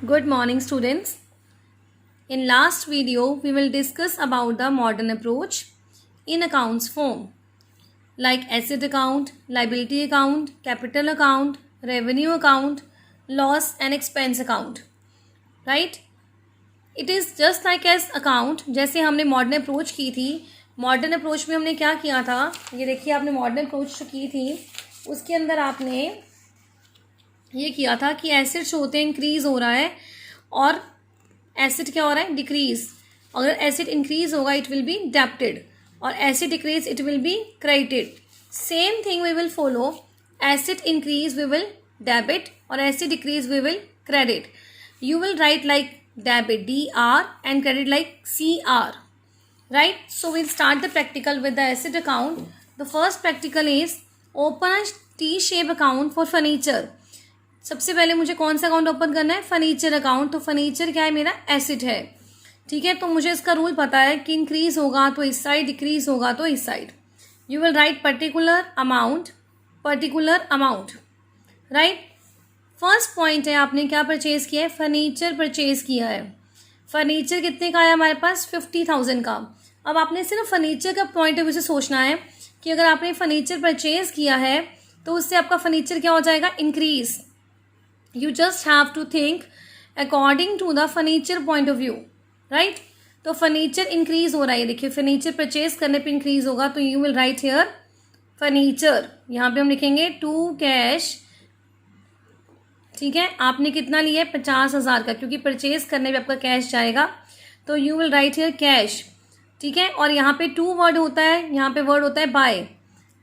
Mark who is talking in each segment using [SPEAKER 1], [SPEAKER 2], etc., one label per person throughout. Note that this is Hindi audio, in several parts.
[SPEAKER 1] Good morning, students. In last video, we will discuss about the modern approach in accounts form like asset account, liability account, capital account, revenue account, loss and expense account. Right? It is just like as account. जैसे हमने मॉडर्न अप्रोच की थी, मॉडर्न अप्रोच में हमने क्या किया था, ये देखिए आपने मॉडर्न अप्रोच जो की थी उसके अंदर आपने ये किया था कि एसिड जो होते हैं इंक्रीज हो रहा है और एसिड क्या हो रहा है डिक्रीज. अगर एसिड इंक्रीज होगा इट विल बी डेप्टेड और acid decrease it will be credited. Same thing we will follow. Acid increase we will debit और acid decrease we will credit. You will write like debit DR and credit like CR. Right? So we'll start the practical with the asset account. The first practical is open a T-shape account for furniture. सबसे पहले मुझे कौन सा अकाउंट ओपन करना है? Furniture account. तो फर्नीचर क्या है? मेरा एसिड है. ठीक है, तो मुझे इसका रूल पता है कि इंक्रीज होगा तो इस साइड, डिक्रीज होगा तो इस side. You will right particular amount. Right. First point है आपने क्या परचेज किया है? फर्नीचर परचेज किया है. फर्नीचर कितने का है हमारे पास? 50,000 का. अब आपने सिर्फ फर्नीचर का पॉइंट ऑफ व्यू से सोचना है कि अगर आपने फर्नीचर परचेज किया है तो उससे आपका फर्नीचर क्या हो जाएगा? Increase. You just have to think according to the furniture point of view. Right. तो फर्नीचर इंक्रीज हो रहा है. देखिए फर्नीचर परचेज करने पे इंक्रीज होगा तो you will write here furniture. यहाँ पे हम लिखेंगे टू कैश. ठीक है, आपने कितना लिया है? 50,000 का, क्योंकि परचेज करने पे आपका कैश जाएगा तो you will write here cash. ठीक है, और यहाँ पे टू वर्ड होता है, यहाँ पे वर्ड होता है बाय.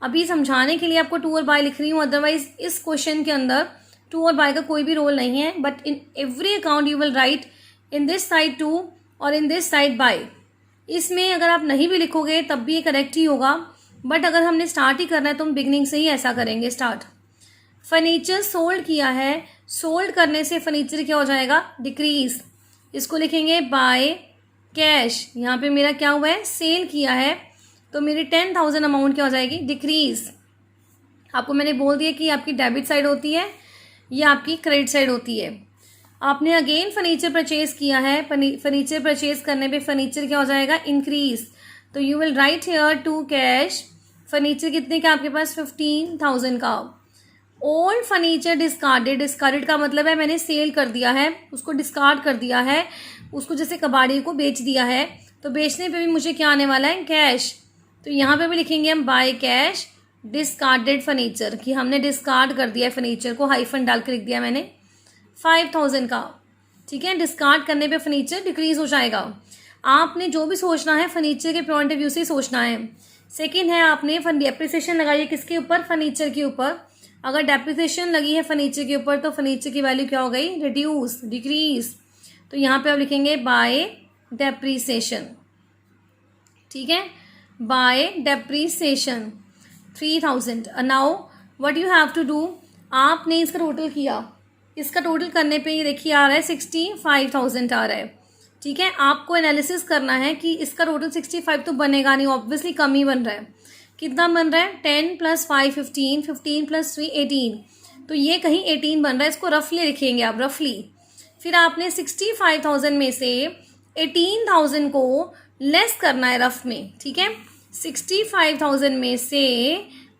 [SPEAKER 1] अभी समझाने के लिए आपको टू और बाय लिख रही हूँ, अदरवाइज इस क्वेश्चन के अंदर टू और बाय का कोई भी रोल नहीं है. But in every account you will write in this side to और इन दिस साइड बाय. इसमें अगर आप नहीं भी लिखोगे तब भी ये करेक्ट ही होगा, बट अगर हमने स्टार्ट ही करना है तो हम बिगनिंग से ही ऐसा करेंगे स्टार्ट. फर्नीचर सोल्ड किया है. सोल्ड करने से फर्नीचर क्या हो जाएगा? डिक्रीज. इसको लिखेंगे बाय कैश. यहाँ पे मेरा क्या हुआ है? सेल किया है तो मेरी 10,000 अमाउंट क्या हो जाएगी? डिक्रीज. आपको मैंने बोल दिया कि आपकी डेबिट साइड होती है या आपकी क्रेडिट साइड होती है. आपने अगेन फर्नीचर परचेज किया है. फर्नीचर परचेज करने पे फर्नीचर क्या हो जाएगा? इंक्रीज. तो you will write here to cash. फर्नीचर कितने का आपके पास? 15,000 का. Old furniture discarded. डिस्कार्डेड का मतलब है मैंने सेल कर दिया है, उसको डिस्कार्ड कर दिया है, उसको जैसे कबाड़ी को बेच दिया है. तो बेचने पे भी मुझे क्या आने वाला है? कैश. तो यहाँ पे भी लिखेंगे हम बाय कैश डिस्कार्डेड फर्नीचर, कि हमने डिस्कार्ड कर दिया है फर्नीचर को, हाइफन डाल के लिख दिया मैंने 5,000 का. ठीक है, डिस्कार्ड करने पे फर्नीचर डिक्रीज हो जाएगा. आपने जो भी सोचना है फर्नीचर के पॉइंट ऑफ व्यू से सोचना है. सेकेंड है आपने डेप्रिसिएशन लगाई है किसके ऊपर? फर्नीचर के ऊपर. अगर डेप्रिसिएशन लगी है फर्नीचर के ऊपर तो फर्नीचर की वैल्यू क्या हो गई? Reduce, decrease. तो यहाँ पे आप लिखेंगे बाय डेप्रिसिएशन. ठीक है, by depreciation 3,000. Now what you have to do, आपने इसका टोटल किया. इसका टोटल करने पे ये देखिए आ रहा है 65,000 आ रहा है. ठीक है, आपको एनालिसिस करना है कि इसका टोटल 65 तो बनेगा नहीं, ऑब्वियसली कम ही बन रहा है. कितना बन रहा है? 10 + 5 15, 15 + 3 18. तो ये कहीं 18 बन रहा है. इसको रफली लिखेंगे आप, रफली. फिर आपने 65,000 में से 18,000 को लेस करना है रफ में. ठीक है, 65,000 में से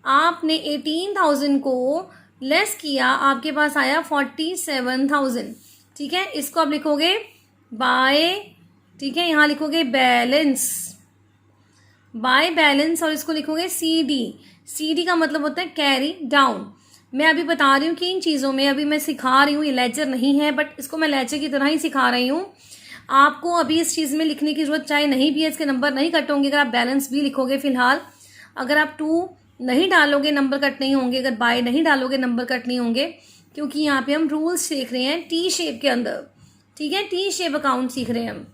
[SPEAKER 1] आपने 18,000 को लेस किया, आपके पास आया 47,000. ठीक है, इसको आप लिखोगे बाय. ठीक है, यहाँ लिखोगे बैलेंस, बाय बैलेंस, और इसको लिखोगे CD. CD का मतलब होता है कैरी डाउन. मैं अभी बता रही हूँ कि इन चीज़ों में अभी मैं सिखा रही हूँ, ये लेजर नहीं है बट इसको मैं लेजर की तरह ही सिखा रही हूँ. आपको अभी इस चीज़ में लिखने की जरूरत चाहे नहीं भी है, इसके नंबर नहीं कट होंगे अगर आप बैलेंस भी लिखोगे. फिलहाल अगर आप 2 नहीं डालोगे नंबर कट नहीं होंगे, अगर बाय नहीं डालोगे नंबर कट नहीं होंगे, क्योंकि यहाँ पे हम रूल्स सीख रहे हैं टी शेप के अंदर. ठीक है, टी शेप अकाउंट सीख रहे हैं हम.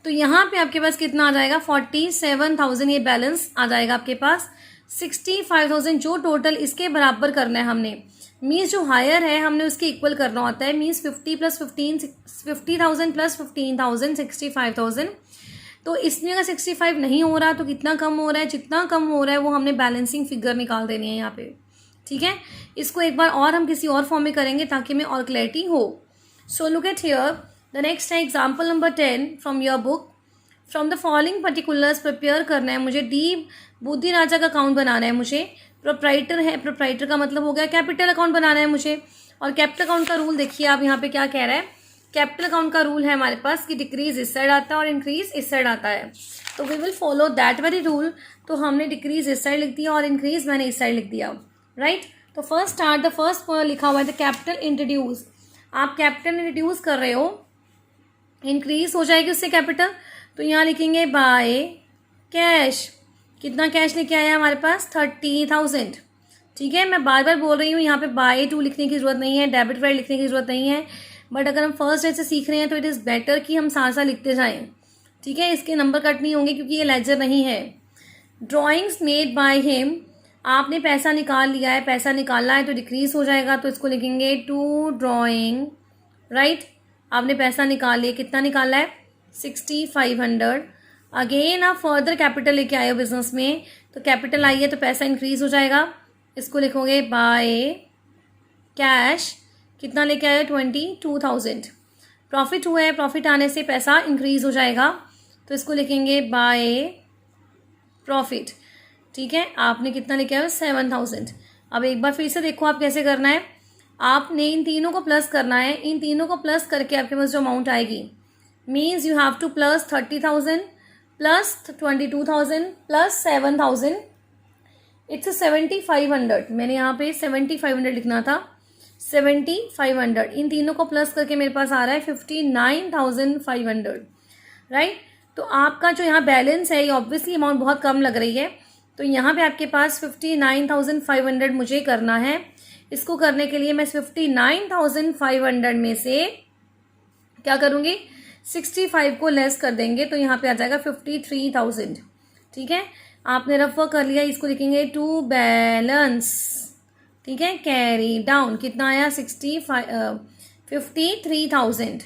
[SPEAKER 1] तो यहाँ पे आपके पास कितना आ जाएगा? 47,000. ये बैलेंस आ जाएगा आपके पास. 65,000 जो टोटल इसके बराबर करना है हमने, मीन्स जो हायर है हमने उसके इक्वल करना होता है. मीन्स 50 + 15 50,000 + 15,000 65,000. तो इसमें अगर 65 नहीं हो रहा तो कितना कम हो रहा है? जितना कम हो रहा है वो हमने बैलेंसिंग फिगर निकाल देनी है यहाँ पे. ठीक है, इसको एक बार और हम किसी और फॉर्म में करेंगे ताकि हमें और क्लैरिटी हो. So look at here, the next है example number 10 from your book. From the following particulars prepare करना है मुझे, डी बुद्धि राजा का अकाउंट बनाना है मुझे। प्रोप्राइटर है, प्रोप्राइटर का मतलब हो गया कैपिटल अकाउंट बनाना है मुझे। और कैपिटल अकाउंट का रूल देखिए आप यहाँ पे क्या कह रहा है। कैपिटल अकाउंट का रूल है हमारे पास कि डिक्रीज इस साइड आता है और इंक्रीज इस साइड आता है, तो we will follow that very rule. तो हमने डिक्रीज इस साइड लिख दिया और इंक्रीज मैंने इस साइड लिख दिया, राइट। तो फर्स्ट स्टार्ट, द फर्स्ट लिखा हुआ है द कैपिटल इंट्रोड्यूस। आप कैपिटल इंट्रोड्यूस कर रहे हो, इंक्रीज हो जाएगी उससे कैपिटल, तो यहाँ लिखेंगे बाय कैश। कितना कैश लेके आया हमारे पास? 30,000। ठीक है, मैं बार बार बोल रही हूँ यहाँ पे बाय टू लिखने की जरूरत नहीं है, डेबिट क्रेडिट लिखने की जरूरत नहीं है, बट अगर हम फर्स्ट डे से सीख रहे हैं तो इट इज़ बेटर कि हम साथ साथ लिखते जाएं। ठीक है, इसके नंबर कट नहीं होंगे क्योंकि ये लेजर नहीं है। ड्राइंग्स मेड बाय हिम, आपने पैसा निकाल लिया है, पैसा निकालना है तो डिक्रीज हो जाएगा, तो इसको लिखेंगे टू ड्राइंग, राइट। आपने पैसा निकाल लिया, कितना निकाला है? 6500। अगेन आप फर्दर कैपिटल लेके आए हो बिजनेस में, तो कैपिटल आई है तो पैसा इंक्रीज हो जाएगा, इसको लिखोगे बाय कैश। कितना लेके आए हो? 22,000। प्रॉफिट हुआ है, प्रॉफिट आने से पैसा इंक्रीज हो जाएगा, तो इसको लिखेंगे बाय प्रॉफिट। ठीक है, आपने कितना लेके आए हो? 7,000। अब एक बार फिर से देखो आप कैसे करना है। आपने इन तीनों को प्लस करना है, इन तीनों को प्लस करके आपके पास जो अमाउंट आएगी, means you have two plus 30,000 plus 22,000 plus 7,000, it's 7,500। मैंने यहाँ पे 7,500 लिखना था, 7,500। इन तीनों को प्लस करके मेरे पास आ रहा है 59,500, राइट। तो आपका जो यहाँ बैलेंस है, ये ऑब्वियसली अमाउंट बहुत कम लग रही है, तो यहाँ पे आपके पास 59,500 मुझे करना है। इसको करने के लिए मैं 59,500 में से क्या करूँगी? 65 को लेस कर देंगे, तो यहाँ पे आ जाएगा 53,000। ठीक है, आपने रफ वर्क कर लिया, इसको लिखेंगे टू बैलेंस। ठीक है, कैरी डाउन। कितना आया? 53,000।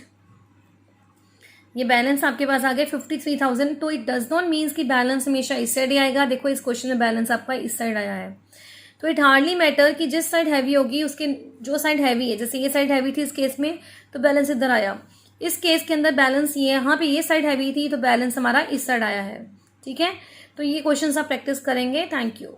[SPEAKER 1] ये बैलेंस आपके पास आ गया 53,000। तो इट डज नॉट मीन्स कि बैलेंस हमेशा इस साइड ही आएगा। देखो इस क्वेश्चन में बैलेंस आपका इस साइड आया है, तो इट हार्डली मैटर कि जिस साइड हैवी होगी उसके, जो साइड हैवी है, जैसे ये साइड हैवी थी इस केस में तो बैलेंस इधर आया। इस केस के अंदर बैलेंस ये, यहाँ पे ये साइड हैवी थी तो बैलेंस हमारा इस साइड आया है। ठीक है, तो ये क्वेश्चन आप प्रैक्टिस करेंगे। Thank you.